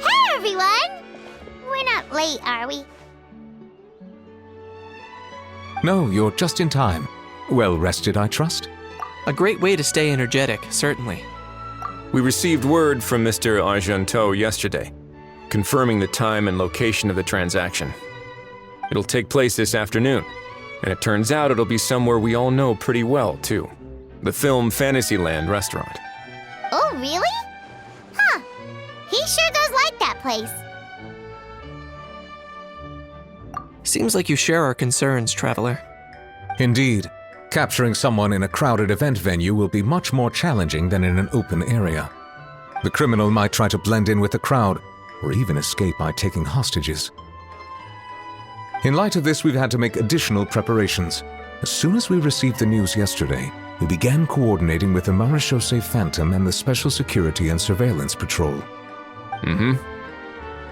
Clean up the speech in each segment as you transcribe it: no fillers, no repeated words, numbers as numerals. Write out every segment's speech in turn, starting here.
Hey, everyone! We're not late, are we? No, you're just in time. Well rested, I trust? A great way to stay energetic, certainly. We received word from Mr. Argenteau yesterday, confirming the time and location of the transaction. It'll take place this afternoon, and it turns out it'll be somewhere we all know pretty well, too. The Film Fantasyland restaurant. Oh, really? Huh. He sure does like that place. Seems like you share our concerns, Traveler. Indeed. Capturing someone in a crowded event venue will be much more challenging than in an open area. The criminal might try to blend in with the crowd, or even escape by taking hostages. In light of this, we've had to make additional preparations. As soon as we received the news yesterday, we began coordinating with the Marechaussee Phantom and the Special Security and Surveillance Patrol.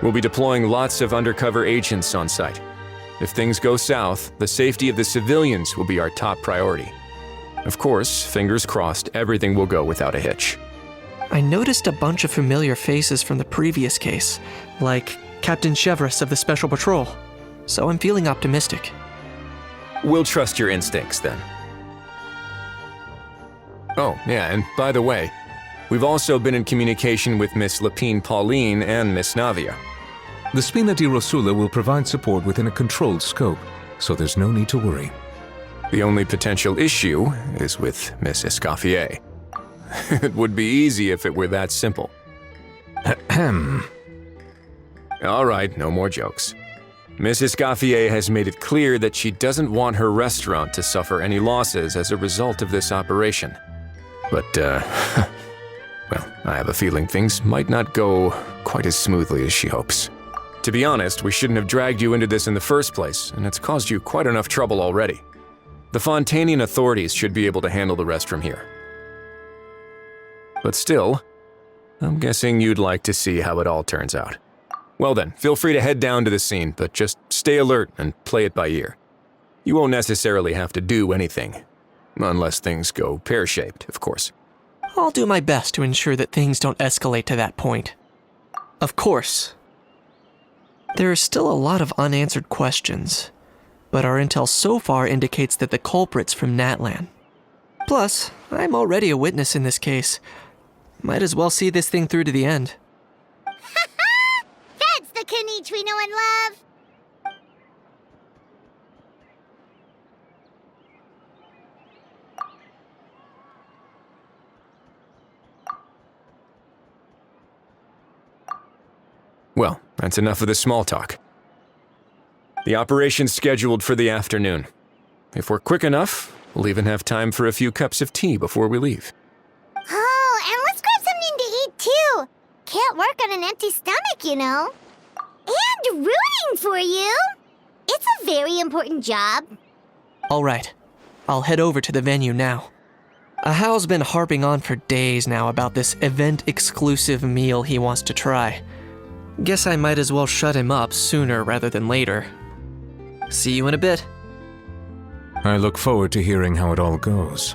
We'll be deploying lots of undercover agents on site. If things go south, the safety of the civilians will be our top priority. Of course, fingers crossed, everything will go without a hitch. I noticed a bunch of familiar faces from the previous case, like Captain Chevres of the Special Patrol, so I'm feeling optimistic. We'll trust your instincts, then. Oh, yeah, and by the way, we've also been in communication with Miss Lapine Pauline and Miss Navia. The Spina di Rosula will provide support within a controlled scope, so there's no need to worry. The only potential issue is with Miss Escoffier. It would be easy if it were that simple. Ahem. All right, no more jokes. Miss Escoffier has made it clear that she doesn't want her restaurant to suffer any losses as a result of this operation. But, well, I have a feeling things might not go quite as smoothly as she hopes. To be honest, we shouldn't have dragged you into this in the first place, and it's caused you quite enough trouble already. The Fontanian authorities should be able to handle the rest from here. But still, I'm guessing you'd like to see how it all turns out. Well then, feel free to head down to the scene, but just stay alert and play it by ear. You won't necessarily have to do anything. Unless things go pear-shaped, of course. I'll do my best to ensure that things don't escalate to that point. Of course. There are still a lot of unanswered questions, but our intel so far indicates that the culprit's from Natlan. Plus, I'm already a witness in this case. Might as well see this thing through to the end. That's the Kanichi we know and love. Well, that's enough of the small talk. The operation's scheduled for the afternoon. If we're quick enough, we'll even have time for a few cups of tea before we leave. Oh, and let's grab something to eat, too. Can't work on an empty stomach, you know. And rooting for you. It's a very important job. All right, I'll head over to the venue now. Ahao's been harping on for days now about this event-exclusive meal he wants to try. Guess I might as well shut him up sooner rather than later. See you in a bit. I look forward to hearing how it all goes.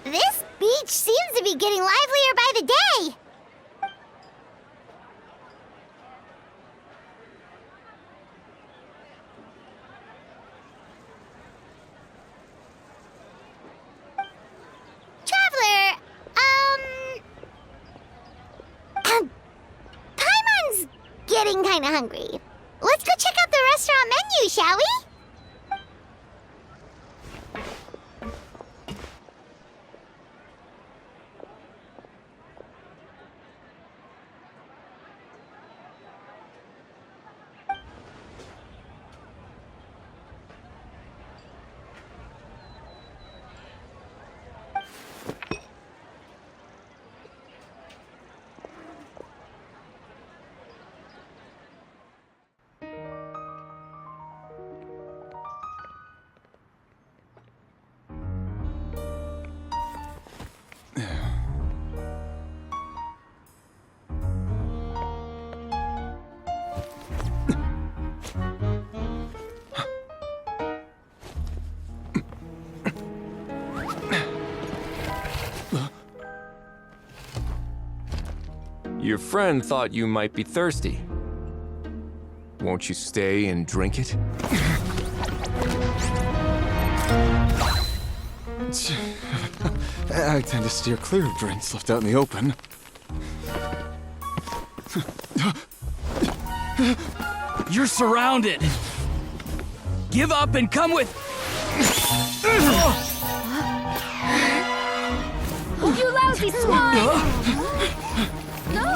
This beach seems to be getting livelier by the day. Traveler, Paimon's getting kinda hungry. Let's go check out the restaurant menu, shall we? Your friend thought you might be thirsty. Won't you stay and drink it? I tend to steer clear of drinks left out in the open. You're surrounded. Give up and come with. You lousy swine!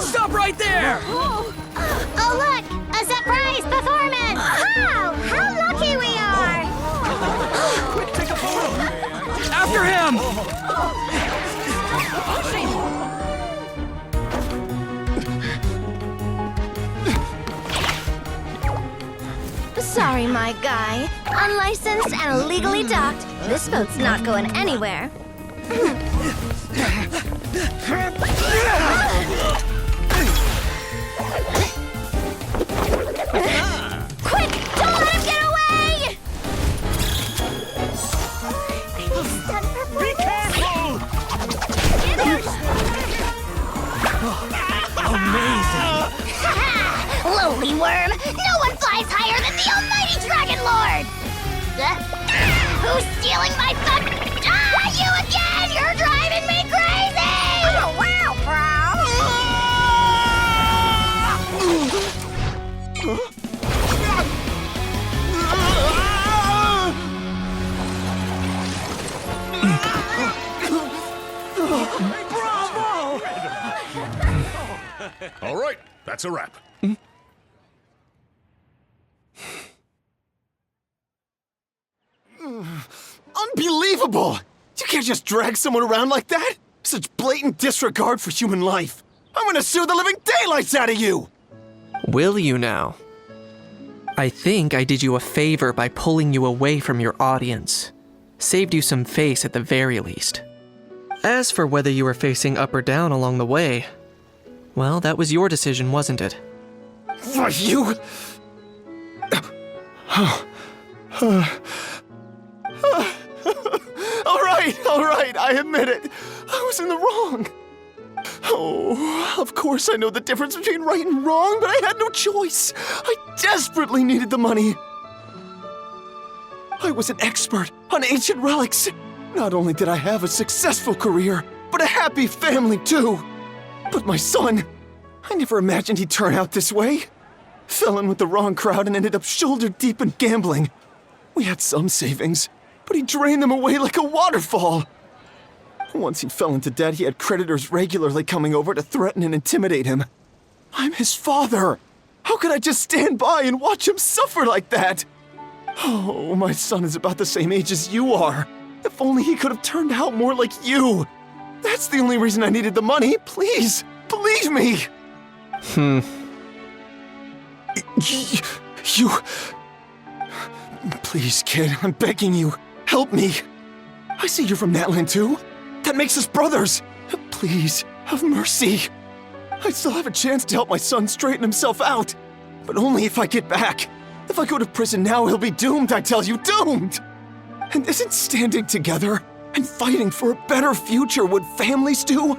Stop right there! Oh, look! A surprise performance! Wow! How lucky we are! Take a photo! After him! Sorry, my guy. Unlicensed and illegally docked, this boat's not going anywhere. Quick! Don't let him get away! Be careful! Amazing! Lowly worm! No one flies higher than the almighty Dragon Lord! Who's stealing my fun? You again! You're driving me crazy! Oh, wow, All right, that's a wrap. Unbelievable! You can't just drag someone around like that! Such blatant disregard for human life! I'm gonna sue the living daylights out of you! Will you now? I think I did you a favor by pulling you away from your audience. Saved you some face at the very least. As for whether you were facing up or down along the way, well, that was your decision, wasn't it? Why, you... All right, I admit it. I was in the wrong. Oh, of course I know the difference between right and wrong, but I had no choice. I desperately needed the money. I was an expert on ancient relics. Not only did I have a successful career, but a happy family too. But my son, I never imagined he'd turn out this way. Fell in with the wrong crowd and ended up shoulder deep in gambling. We had some savings, but he drained them away like a waterfall. Once he fell into debt, he had creditors regularly coming over to threaten and intimidate him. I'm his father. How could I just stand by and watch him suffer like that? Oh, my son is about the same age as you are. If only he could have turned out more like you. That's the only reason I needed the money. Please, believe me. You... Please, kid, I'm begging you. Help me. I see you're from Natland too. That makes us brothers. Please, have mercy. I still have a chance to help my son straighten himself out. But only if I get back. If I go to prison now, he'll be doomed, I tell you, doomed! And isn't standing together and fighting for a better future what families do?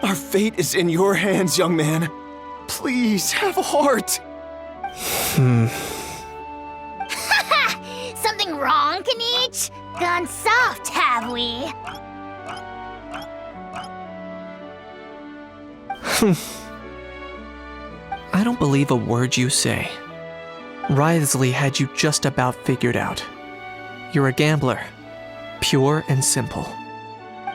Our fate is in your hands, young man. Please, have a heart. Something wrong, Kanich? Gone soft, have we? I don't believe a word you say. Wriothesley had you just about figured out. You're a gambler. Pure and simple.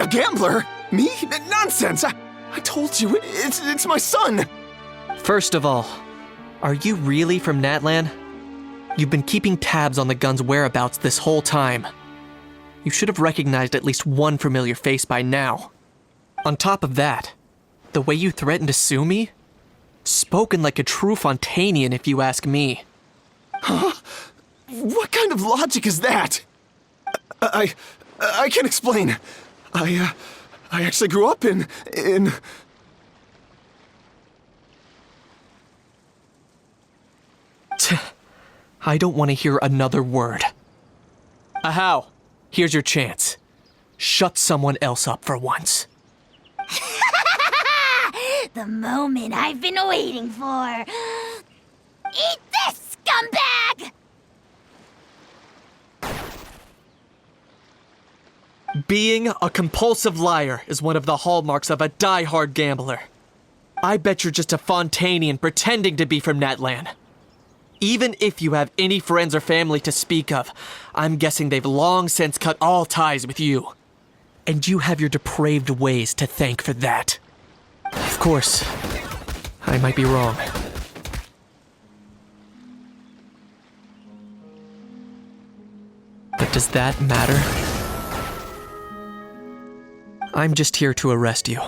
A gambler? Me? Nonsense! I told you, it's my son! First of all, are you really from Natlan? You've been keeping tabs on the gun's whereabouts this whole time. You should have recognized at least one familiar face by now. On top of that, the way you threatened to sue me? Spoken like a true Fontanian, if you ask me. Huh? What kind of logic is that? I can explain. I actually grew up in... I don't want to hear another word. Ahau, here's your chance. Shut someone else up for once. The moment I've been waiting for. Eat this, scumbag! Being a compulsive liar is one of the hallmarks of a die-hard gambler. I bet you're just a Fontanian pretending to be from Natlan. Even if you have any friends or family to speak of, I'm guessing they've long since cut all ties with you. And you have your depraved ways to thank for that. Of course, I might be wrong. But does that matter? I'm just here to arrest you.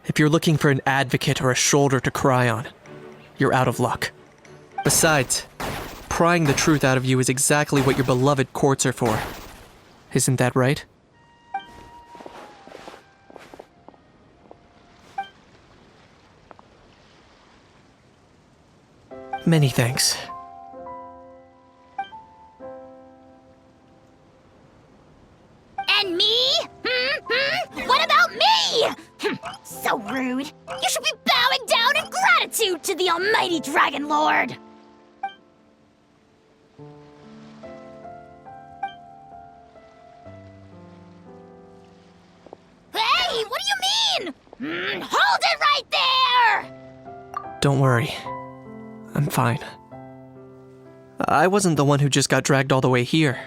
If you're looking for an advocate or a shoulder to cry on, you're out of luck. Besides, prying the truth out of you is exactly what your beloved courts are for. Isn't that right? Many thanks. And me? What about me? So rude. You should be bowing down in gratitude to the almighty Dragon Lord. Hey, what do you mean? Hold it right there! Don't worry. I'm fine. I wasn't the one who just got dragged all the way here.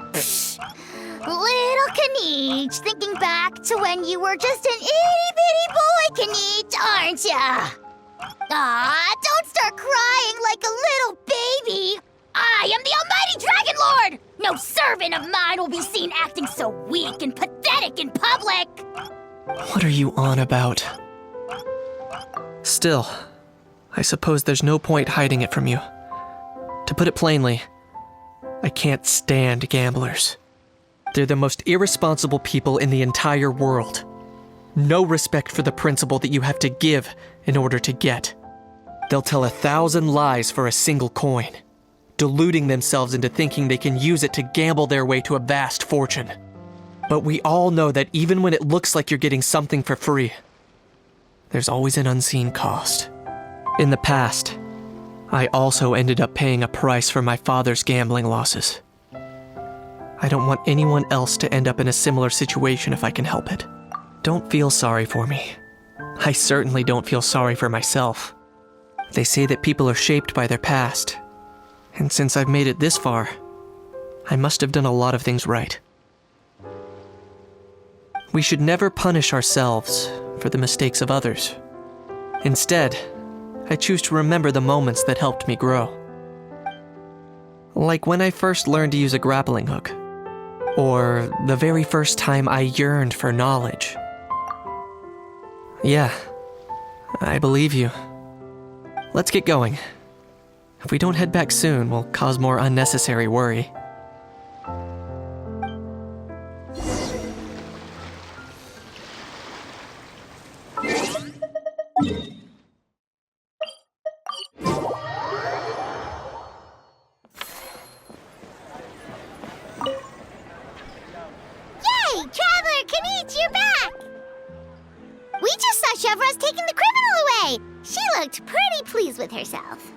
Little Kniech, thinking back to when you were just an itty-bitty boy, Kniech, aren't ya? Aw, don't start crying like a little baby. I am the almighty Dragon Lord! No servant of mine will be seen acting so weak and pathetic in public! What are you on about? Still, I suppose there's no point hiding it from you. To put it plainly, I can't stand gamblers. They're the most irresponsible people in the entire world. No respect for the principle that you have to give in order to get. They'll tell 1,000 lies for a single coin, deluding themselves into thinking they can use it to gamble their way to a vast fortune. But we all know that even when it looks like you're getting something for free, there's always an unseen cost. In the past, I also ended up paying a price for my father's gambling losses. I don't want anyone else to end up in a similar situation if I can help it. Don't feel sorry for me. I certainly don't feel sorry for myself. They say that people are shaped by their past, and since I've made it this far, I must have done a lot of things right. We should never punish ourselves for the mistakes of others. Instead, I choose to remember the moments that helped me grow. Like when I first learned to use a grappling hook, or the very first time I yearned for knowledge. Yeah, I believe you. Let's get going. If we don't head back soon, we'll cause more unnecessary worry. Traveler Kniech, you're back! We just saw Chevro's taking the criminal away. She looked pretty pleased with herself.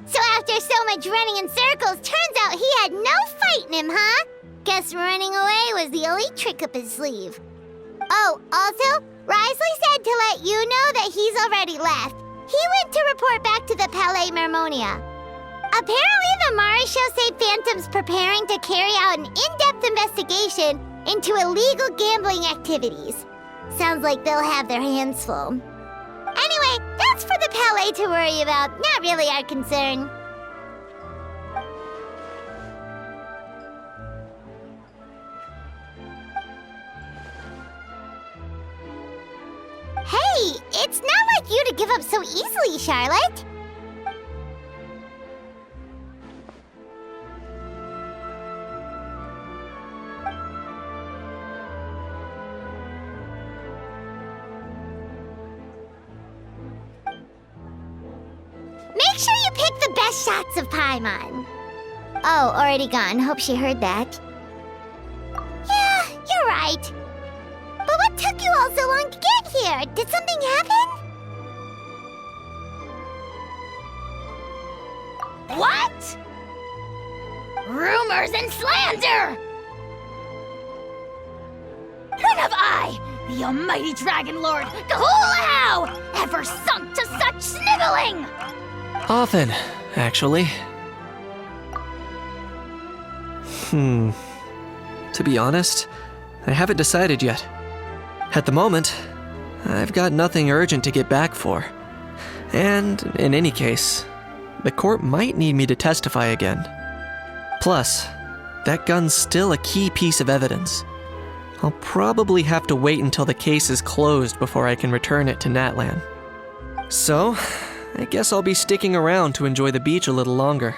So after so much running in circles, turns out he had no fight in him, huh? Guess running away was the only trick up his sleeve. Oh, also, Risley said to let you know that he's already left. He went to report back to the Palais Mermonia. Apparently, the Maréchaux say Phantom's preparing to carry out an in-depth investigation into illegal gambling activities. Sounds like they'll have their hands full. Anyway, that's for the Palais to worry about, not really our concern. Hey, it's not like you to give up so easily, Charlotte. Make sure you pick the best shots of Paimon. Oh, already gone. Hope she heard that. Yeah, you're right. But what took you all so long to get here? Did something happen? What? Rumors and slander! When have I, the almighty Dragon Lord, Kahula-How, ever sunk to such sniveling? Often, actually. To be honest, I haven't decided yet. At the moment, I've got nothing urgent to get back for. And, in any case, the court might need me to testify again. Plus, that gun's still a key piece of evidence. I'll probably have to wait until the case is closed before I can return it to Natlan. So, I guess I'll be sticking around to enjoy the beach a little longer.